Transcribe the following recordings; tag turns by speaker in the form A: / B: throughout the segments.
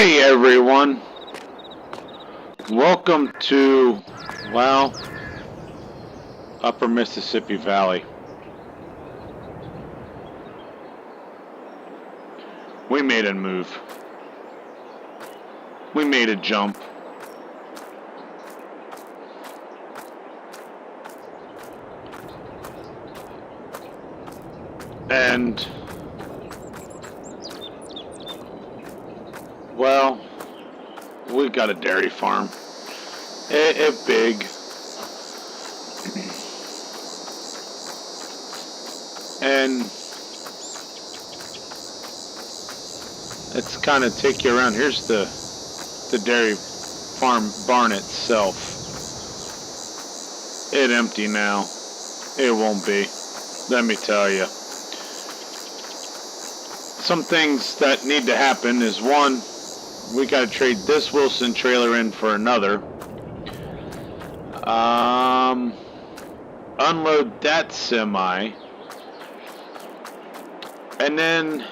A: Hey everyone, welcome to, well, Upper Mississippi Valley. We made a move. We made a jump. And, well, we got a dairy farm. It big. And let's kind of take you around. Here's the dairy farm barn itself. It's empty now. It won't be. Let me tell you. Some things that need to happen is, one, we got to trade this Wilson trailer in for another. Unload that semi. And then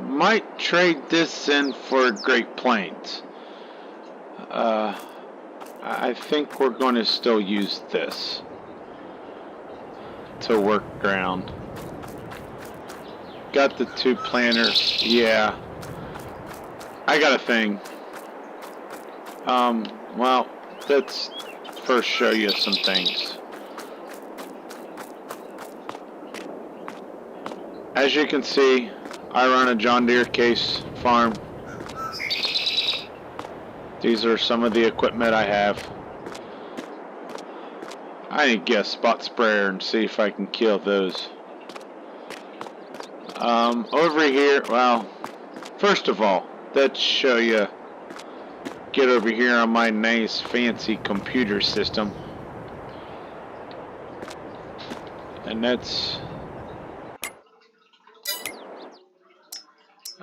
A: might trade this in for Great Plains. I think we're going to still use this to work ground. Got the two planters. Yeah. I got a thing. Well, let's first show you some things. As you can see, I run a John Deere case farm. These are some of the equipment I have. I need to get a spot sprayer and see if I can kill those. Over here, well, first of all, let's show you, get over here on my nice fancy computer system. And that's,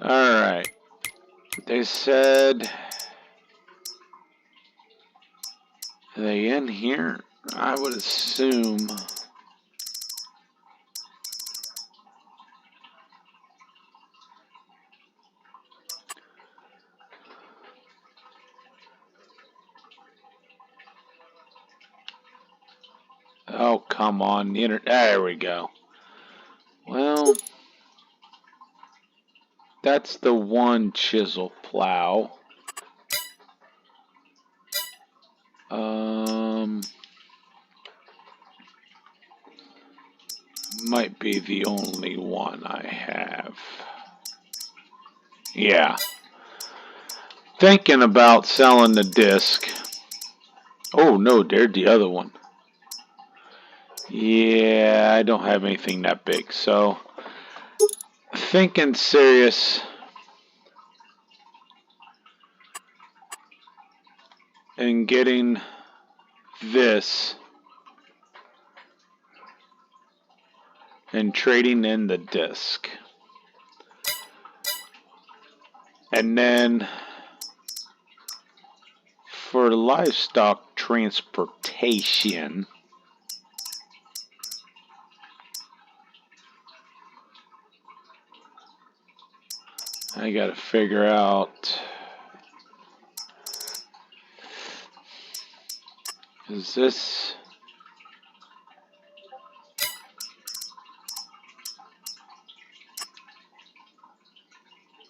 A: alright. They said, are they in here? I would assume. Oh, come on. There we go. Well, that's the one chisel plow. Might be the only one I have. Yeah. Thinking about selling the disc. Oh no, there's the other one. Yeah, I don't have anything that big, so thinking serious. And getting this and trading in the disc. And then for livestock transportation, I gotta figure out, is this,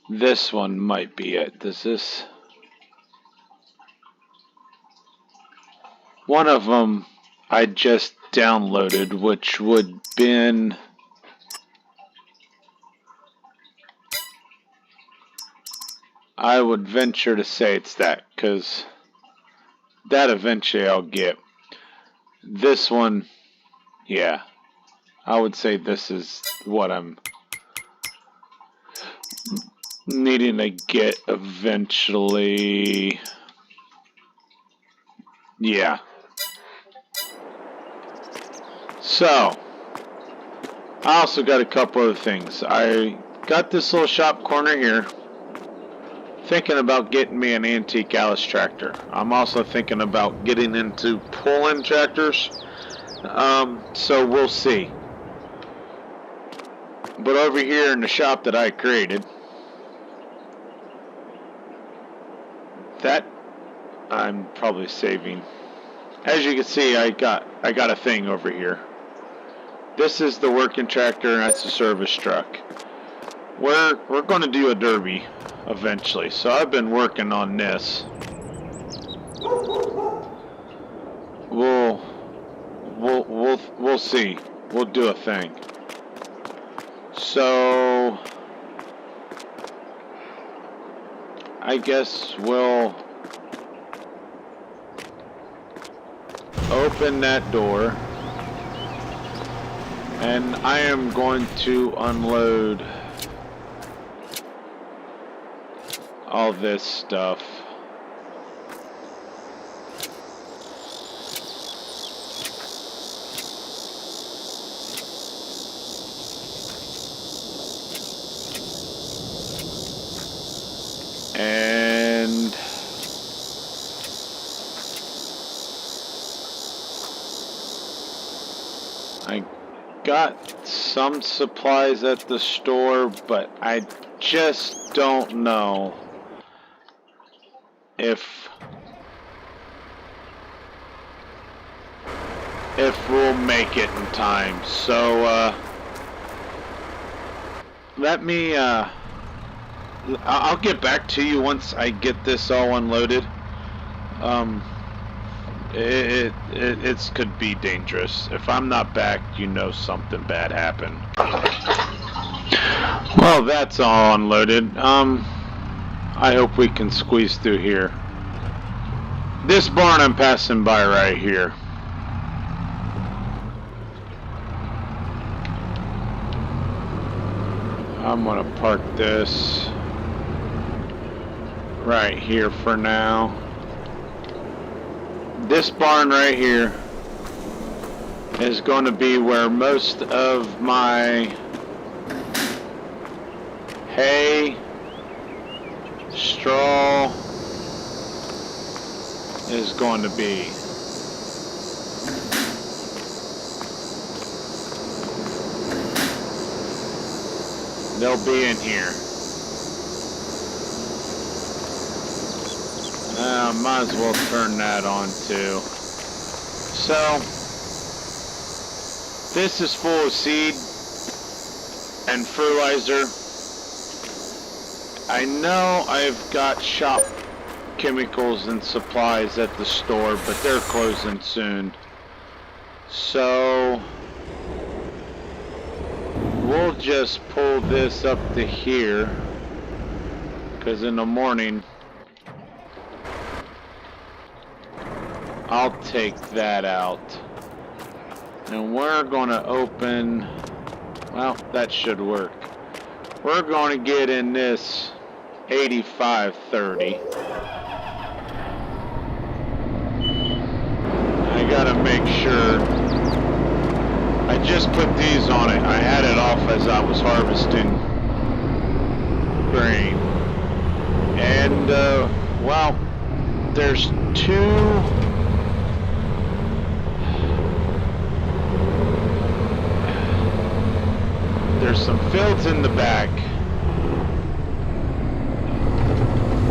A: this one might be it. Does this, one of them I just downloaded, which would been, I would venture to say it's that, because that eventually I'll get. This one, yeah, I would say this is what I'm needing to get eventually. Yeah. So, I also got a couple other things. I got this little shop corner here. Thinking about getting me an antique Alice tractor. I'm also thinking about getting into pull-in tractors. So we'll see. But over here in the shop that I created, That I'm probably saving. As you can see, I got a thing over here. This is the working tractor, and that's the service truck. We're going to do a derby eventually, so I've been working on this. We'll see. We'll do a thing. So I guess we'll open that door, and I am going to unload all this stuff. And I got some supplies at the store, but I just don't know if we'll make it in time. So let me I'll get back to you once I get this all unloaded. It could be dangerous. If I'm not back, you know something bad happened. Well, that's all unloaded. I hope we can squeeze through here. This barn I'm passing by right here. I'm gonna park this right here for now. This barn right here is going to be where most of my hay, straw is going to be. They'll be in here. Might as well turn that on too. So, this is full of seed and fertilizer. I know I've got shop chemicals and supplies at the store, but they're closing soon. So, we'll just pull this up to here, because in the morning I'll take that out, and we're going to open, well, that should work. We're going to get in this 8530. I gotta make sure. I just put these on it. I had it off as I was harvesting grain. And, well, there's two. There's some fields in the back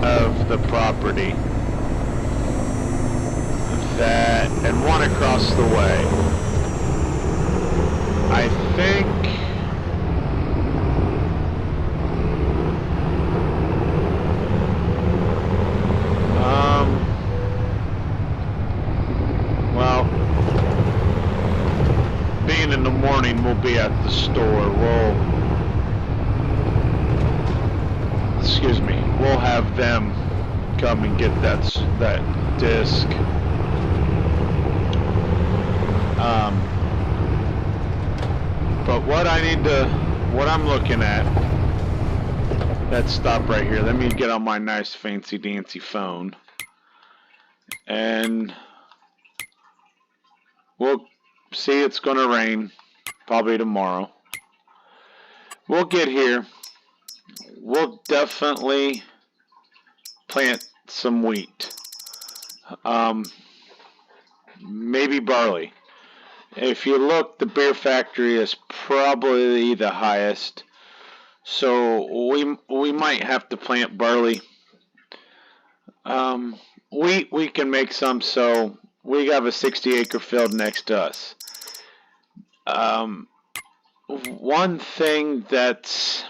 A: of the property that, and one across the way. I think well, being in the morning, we'll be at the store. We'll have them come and get that disc. But what I'm looking at, let's stop right here. Let me get on my nice fancy dancy phone, and we'll see. It's gonna rain probably tomorrow. We'll get here. We'll definitely plant some wheat, maybe barley. If you look, the beer factory is probably the highest, so we might have to plant barley. Um, we can make some, so we have a 60-acre field next to us. One thing that's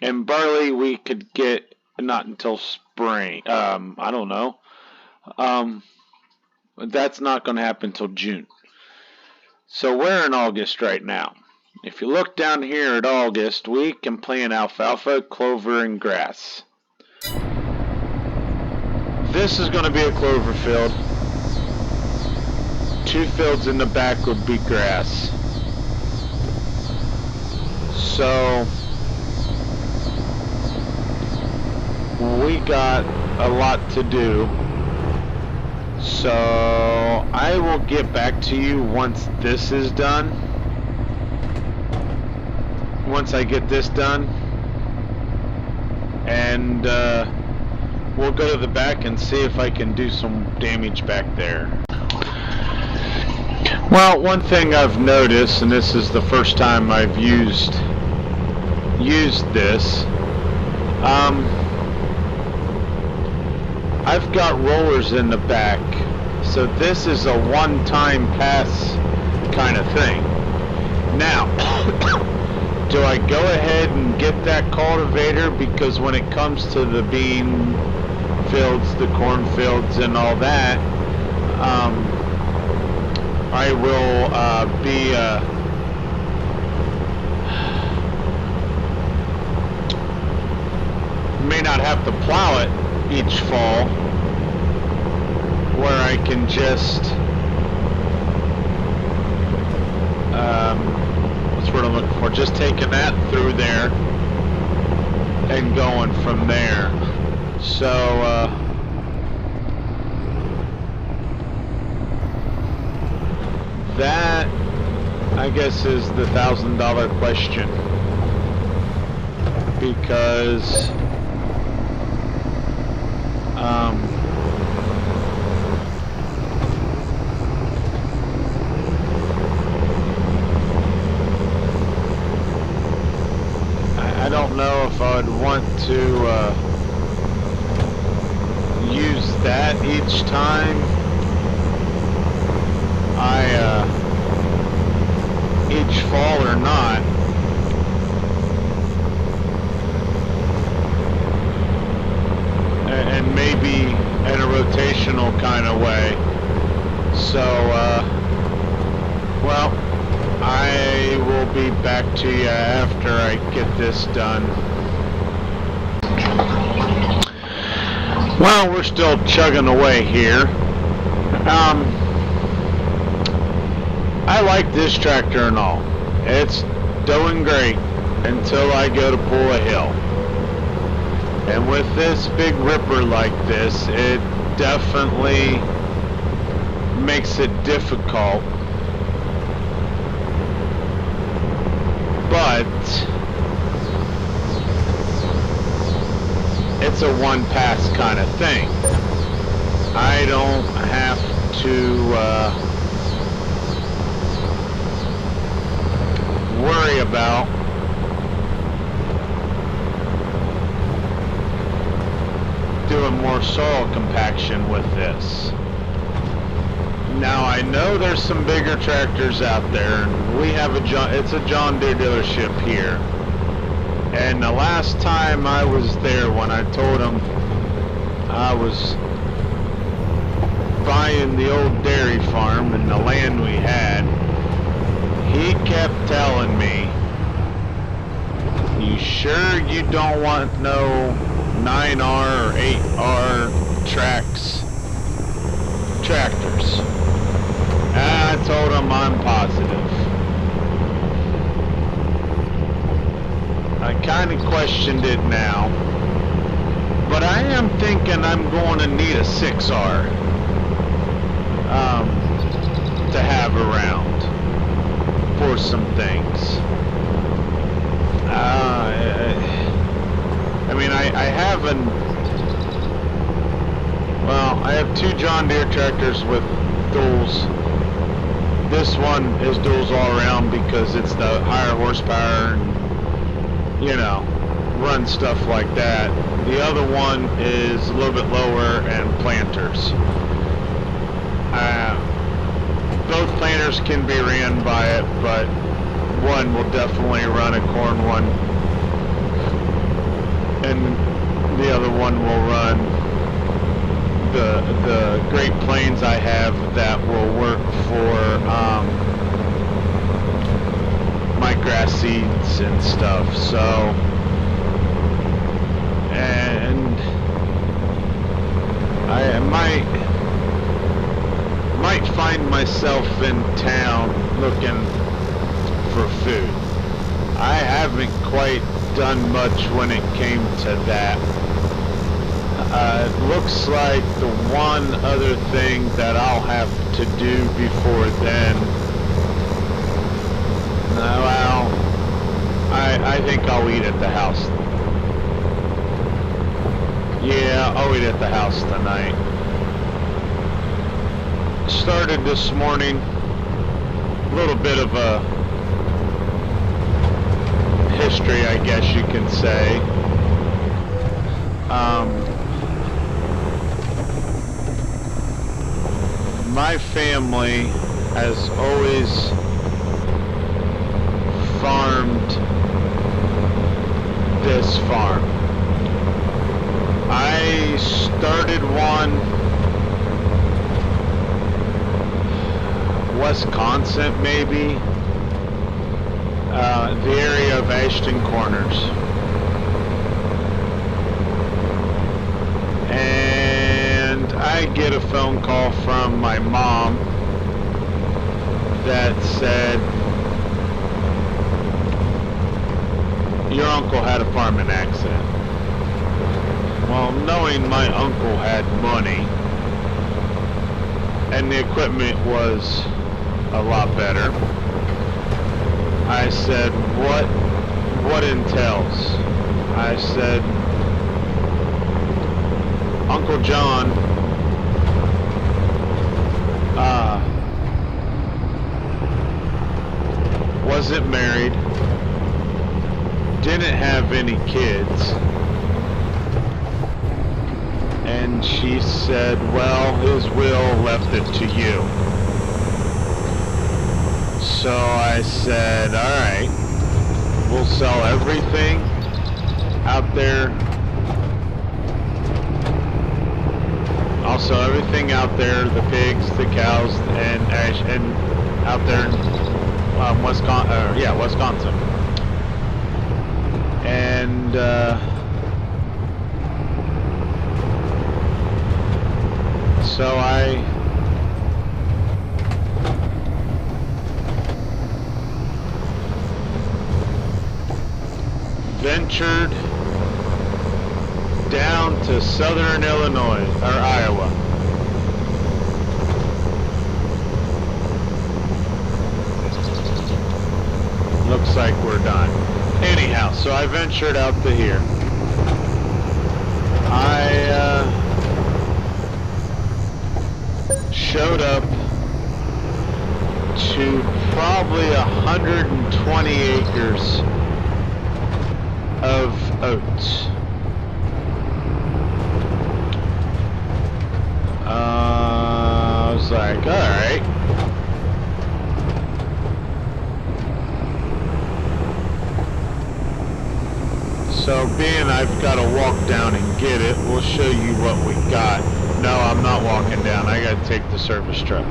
A: in barley we could get not until spring. I don't know. That's not going to happen until June. So we're in August right now. If you look down here at August, we can plant alfalfa, clover, and grass. This is going to be a clover field. 2 fields in the back would be grass. So we got a lot to do. So I will get back to you once this is done. Once I get this done. And we'll go to the back and see if I can do some damage back there. Well, one thing I've noticed, and this is the first time I've used this, I've got rollers in the back, so this is a one-time pass kind of thing. Now, do I go ahead and get that cultivator, because when it comes to the bean fields, the corn fields, and all that, I will may not have to plow it each fall, where I can just what's what I'm looking for, just taking that through there and going from there. So that, I guess, is the $1,000 question, because I don't know if I would want to use that each time each fall or not. And maybe in a rotational kind of way. So, well, I will be back to you after I get this done. Well, we're still chugging away here. I like this tractor and all. It's doing great until I go to pull a hill. And with this big ripper like this, it definitely makes it difficult. But it's a one pass kind of thing. I don't have to worry about doing more soil compaction with this. Now, I know there's some bigger tractors out there, and we have it's a John Deere dealership here. And the last time I was there, when I told him I was buying the old dairy farm and the land we had, he kept telling me, "You sure you don't want no 9R or 8R tractors?" And I told him I'm positive. I kind of questioned it now, but I am thinking I'm going to need a 6R to have around for some things. I mean, I have 2 John Deere tractors with duals. This one is duals all around because it's the higher horsepower, and, you know. run stuff like that. The other one is a little bit lower and planters. Both planters can be ran by it, but one will definitely run a corn one, and the other one will run the Great Plains I have that will work for my grass seeds and stuff. So, and I might find myself in town looking for food. I haven't quite done much when it came to that. It looks like the one other thing that I'll have to do before then, well, I think I'll eat at the house. Yeah, I'll eat at the house tonight. Started this morning, a little bit of a history, I guess you can say. My family has always farmed this farm. I started one Wisconsin, maybe, the area of Ashton Corners, and I get a phone call from my mom that said, your uncle had a farming accident. Well, knowing my uncle had money and the equipment was a lot better, I said, what entails? I said, Uncle John wasn't married, didn't have any kids, and she said, well, his will left it to you. So I said, alright, we'll sell everything out there. I'll sell everything out there, the pigs, the cows, and out there in Wisconsin. And so I ventured down to southern Illinois, or Iowa. Looks like we're done. Anyhow, so I ventured out to here. I showed up to probably 120 acres of oats. I was like, alright. So being I've got to walk down and get it, we'll show you what we got. No, I'm not walking down. I got to take the service truck.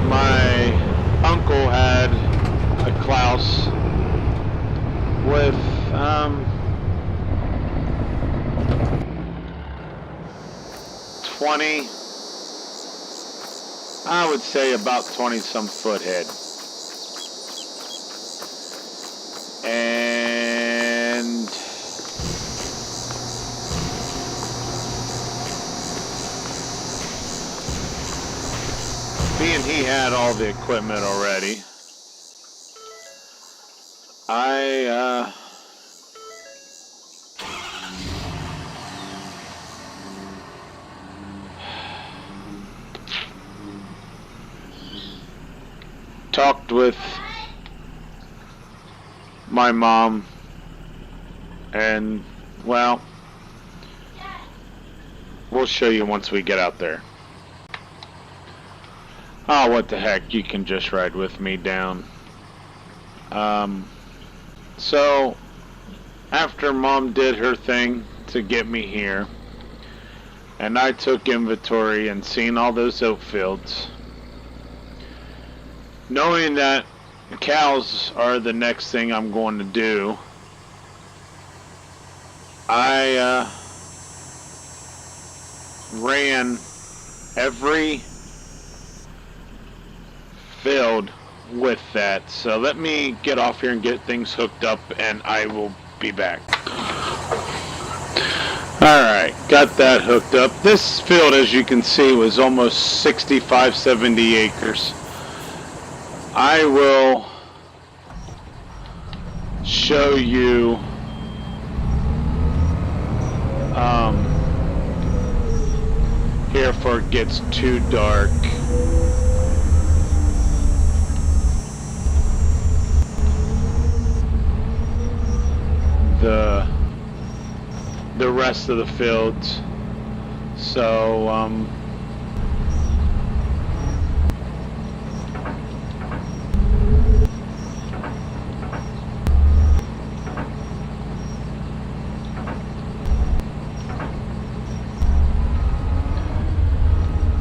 A: My uncle had a Klaus with 20, I would say about 20 some foot head. And being he had all the equipment already, I talked with my mom, and, well, we'll show you once we get out there. Oh, what the heck, you can just ride with me down. So, after Mom did her thing to get me here, and I took inventory and seen all those oat fields, knowing that cows are the next thing I'm going to do, I ran every field with that. So let me get off here and get things hooked up, and I will be back. Alright, got that hooked up. This field, as you can see, was almost 65-70 acres. I will show you here before it gets too dark. The rest of the fields. So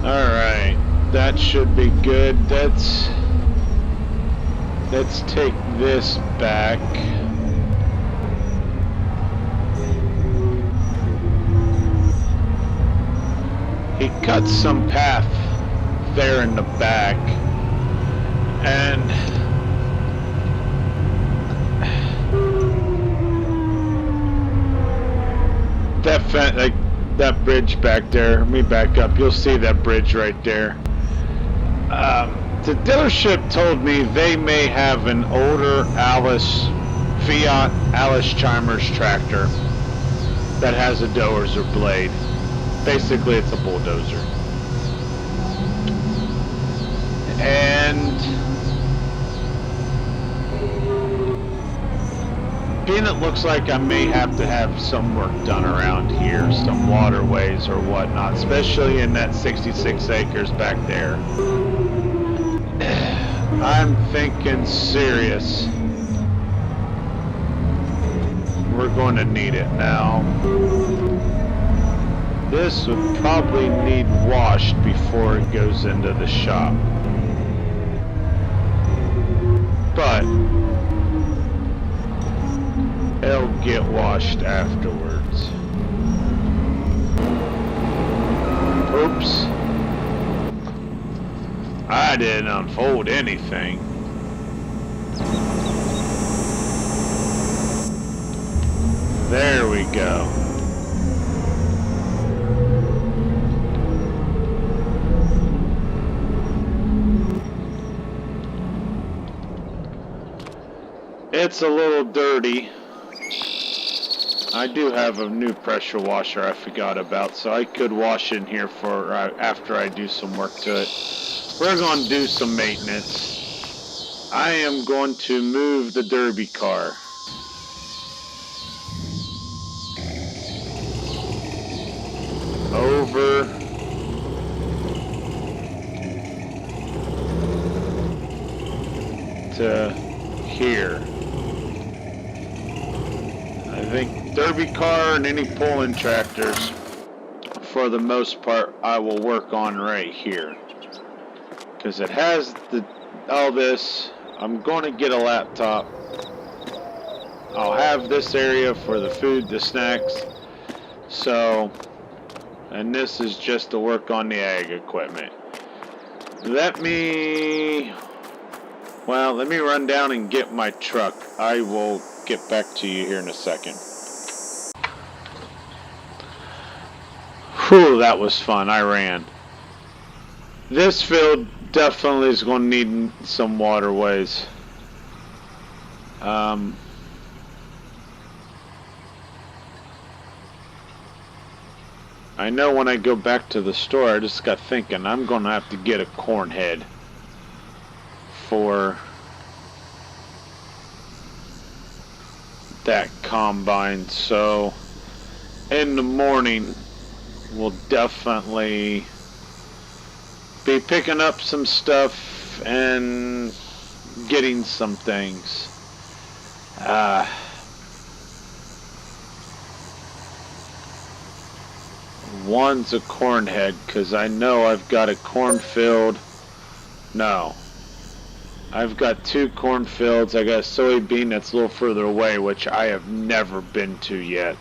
A: alright, that should be good. Let's take this back. He cut some path there in the back, and that bridge back there, let me back up, you'll see that bridge right there. The dealership told me they may have an older Fiat Allis-Chalmers tractor that has a dozer blade. Basically, it's a bulldozer. And being it looks like I may have to have some work done around here, some waterways or whatnot, especially in that 66 acres back there. I'm thinking serious. We're going to need it now. This would probably need washed before it goes into the shop. But it'll get washed afterwards. Oops. I didn't unfold anything. There we go. It's a little dirty. I do have a new pressure washer I forgot about, so I could wash in here for after I do some work to it. We're going to do some maintenance. I am going to move the derby car. Over to here. I think derby car and any pulling tractors, for the most part, I will work on right here. Because it has all this. I'm going to get a laptop. I'll have this area for the food, the snacks. So, and this is just to work on the ag equipment. Let me run down and get my truck. I will get back to you here in a second. Whew, that was fun. I ran. This field definitely is going to need some waterways. I know when I go back to the store, I just got thinking I'm going to have to get a corn head for that combine. So in the morning we'll definitely be picking up some stuff and getting some things. One's a corn head because I know I've got a cornfield. No, I've got 2 cornfields. I got a soybean that's a little further away, which I have never been to yet.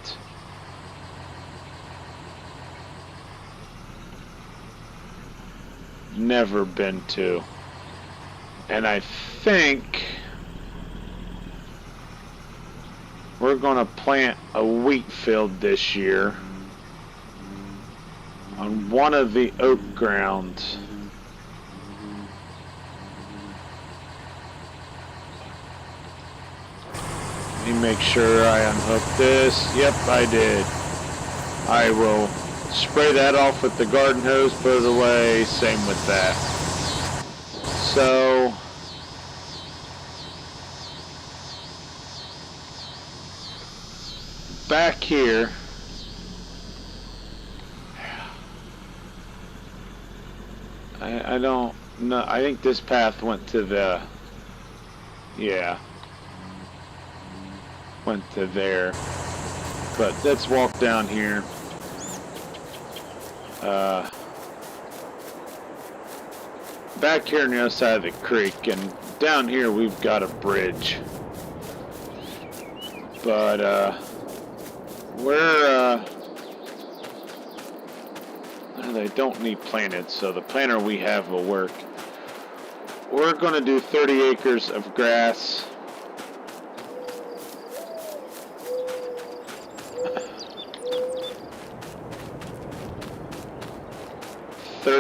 A: Never been to. And I think we're going to plant a wheat field this year on one of the oak grounds. Let me make sure I unhook this. Yep, I did. I will spray that off with the garden hose, put it away, same with that. So back here, I don't know, I think this path went to the, yeah, went to there, but let's walk down here. Back here on the other side of the creek, and down here we've got a bridge, but they don't need planted, so the planter we have will work. We're going to do 30 acres of grass.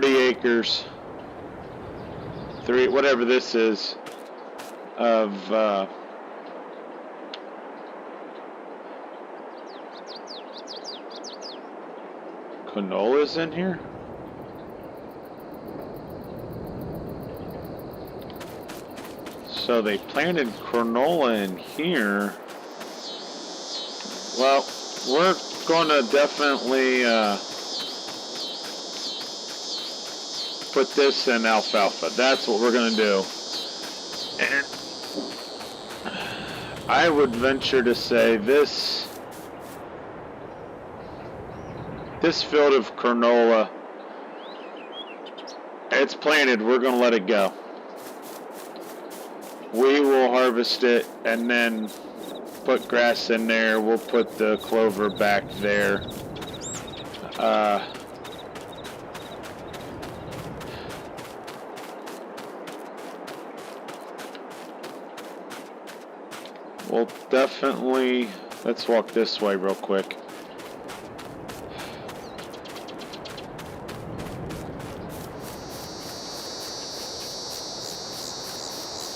A: Acres, whatever this is, of canola's in here. So they planted canola in here. Well, we're gonna definitely put this in alfalfa. That's what we're gonna do. And I would venture to say this field of canola, it's planted. We're gonna let it go. We will harvest it and then put grass in there. We'll put the clover back there. We'll definitely, let's walk this way real quick.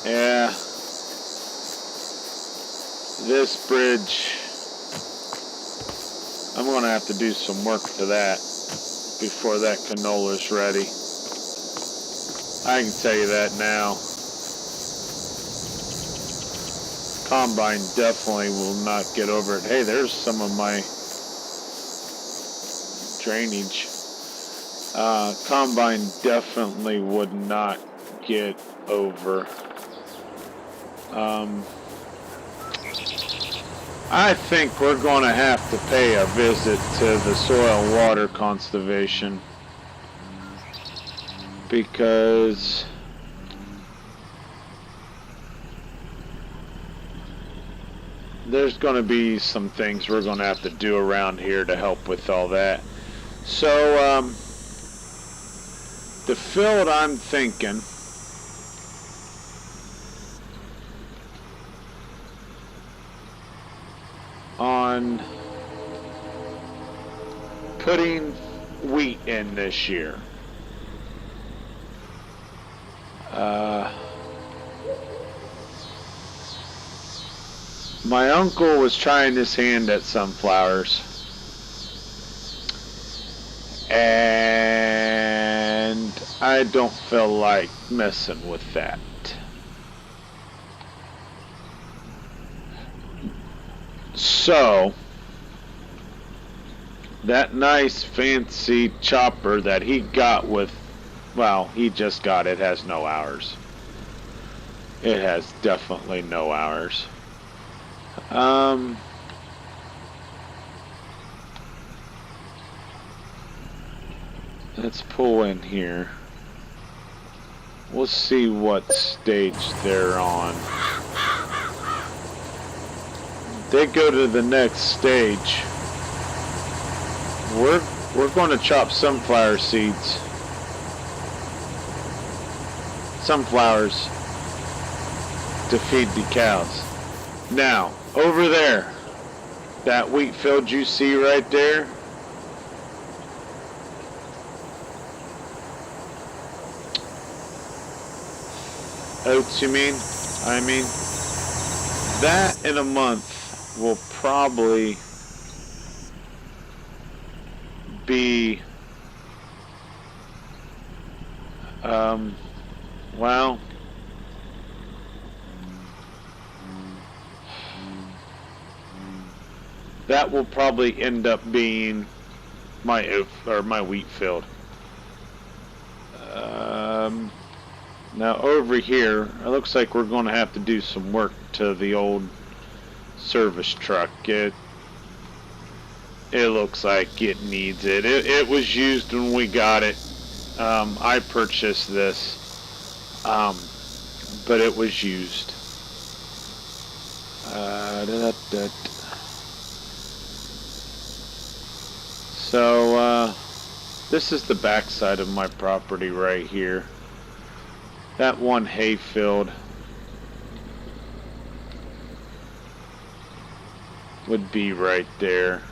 A: Yeah, this bridge, I'm going to have to do some work to that before that canola's ready. I can tell you that now. Combine definitely will not get over it. Hey, there's some of my drainage. Combine definitely would not get over. I think we're going to have to pay a visit to the Soil and Water Conservation, because there's going to be some things we're going to have to do around here to help with all that. So the field I'm thinking, on putting wheat in this year. My uncle was trying his hand at sunflowers, and I don't feel like messing with that. So, that nice fancy chopper that he got with, well, he just got it, has no hours. It has definitely no hours. Let's pull in here. We'll see what stage they're on. They go to the next stage. We're going to chop sunflower seeds. Sunflowers to feed the cows. Now, over there, that wheat field you see right there, oats you mean? I mean, that in a month will probably be, well, that will probably end up being my wheat field. Now over here, it looks like we're going to have to do some work to the old service truck. It looks like it needs it. It was used when we got it. I purchased this, but it was used. So, this is the backside of my property right here. That one hay field would be right there.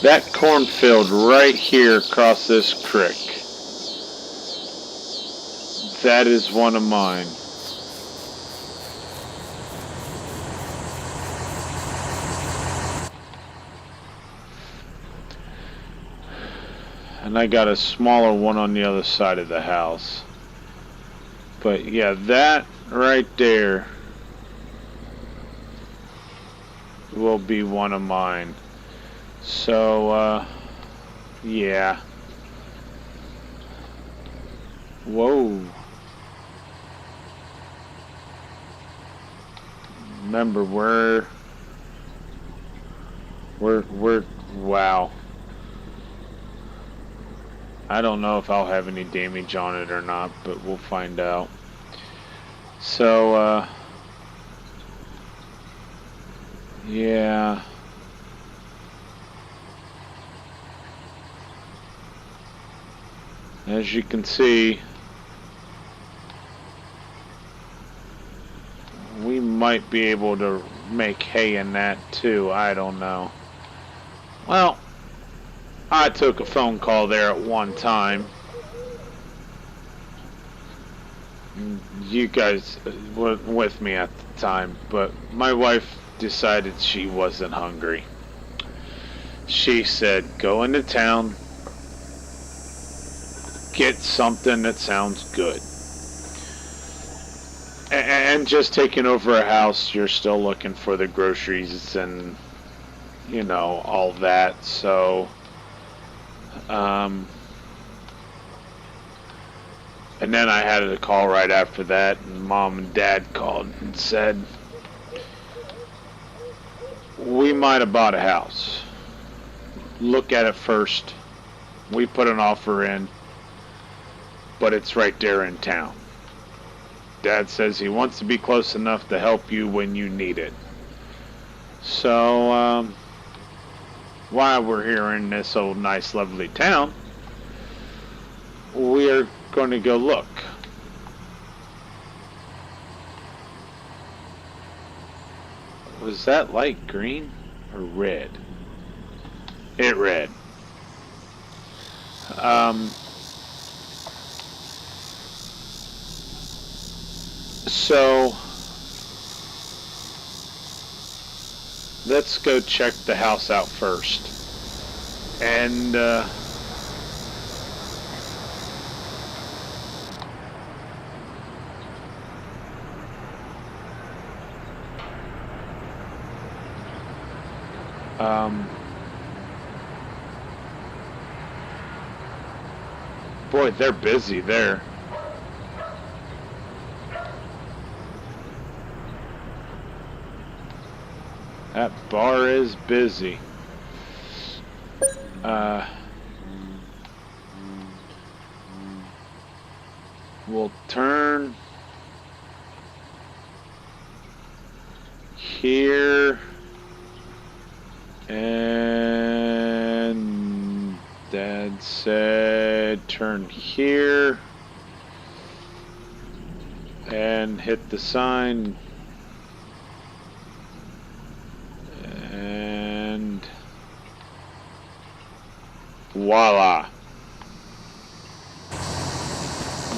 A: That cornfield right here across this creek, that is one of mine. And I got a smaller one on the other side of the house. But yeah, that right there will be one of mine. So, yeah. Whoa. Remember, we're, wow. I don't know if I'll have any damage on it or not, but we'll find out. So, yeah. As you can see, we might be able to make hay in that too. I don't know. Well, I took a phone call there at one time. You guys were with me at the time, but my wife decided she wasn't hungry. She said, go into town, get something that sounds good. And just taking over a house, you're still looking for the groceries and, you know, all that. So, and then I had a call right after that, and Mom and Dad called and said, we might have bought a house. Look at it first. We put an offer in, but it's right there in town. Dad says he wants to be close enough to help you when you need it. So, while we're here in this old nice lovely town, we're going to go look. Was that light green or red? It red. So let's go check the house out first. And Boy, they're busy there. That bar is busy. We'll turn here, and Dad said turn here and hit the sign, and voila.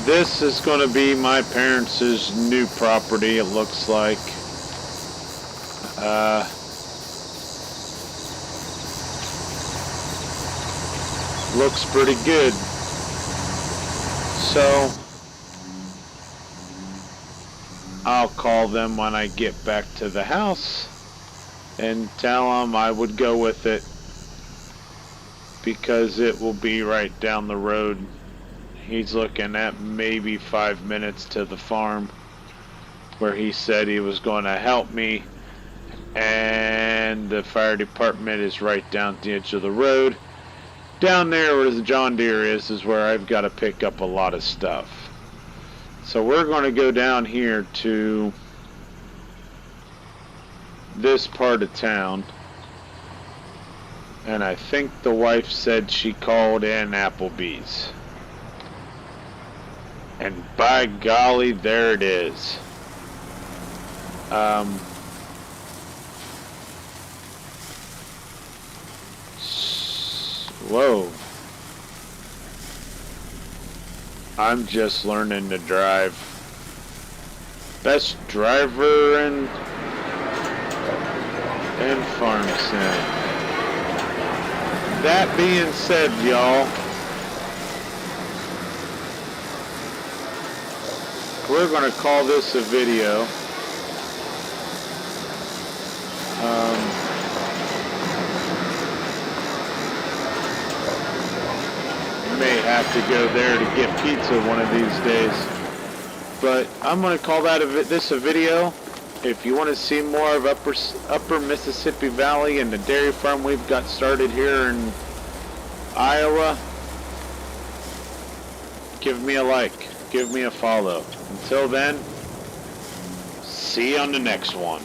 A: This is going to be my parents' new property, it looks like. Looks pretty good. So, I'll call them when I get back to the house and tell them I would go with it because it will be right down the road. He's looking at maybe 5 minutes to the farm where he said he was going to help me, and the fire department is right down at the edge of the road. Down there where the John Deere is where I've got to pick up a lot of stuff. So we're going to go down here to this part of town, and I think the wife said she called in Applebee's. And by golly, there it is. Whoa. I'm just learning to drive. Best driver in Farm Sim. That being said, y'all, we're going to call this a video. May have to go there to get pizza one of these days. But I'm going to call that this a video. If you want to see more of Upper Mississippi Valley and the dairy farm we've got started here in Iowa, give me a like, give me a follow. Until then, see you on the next one.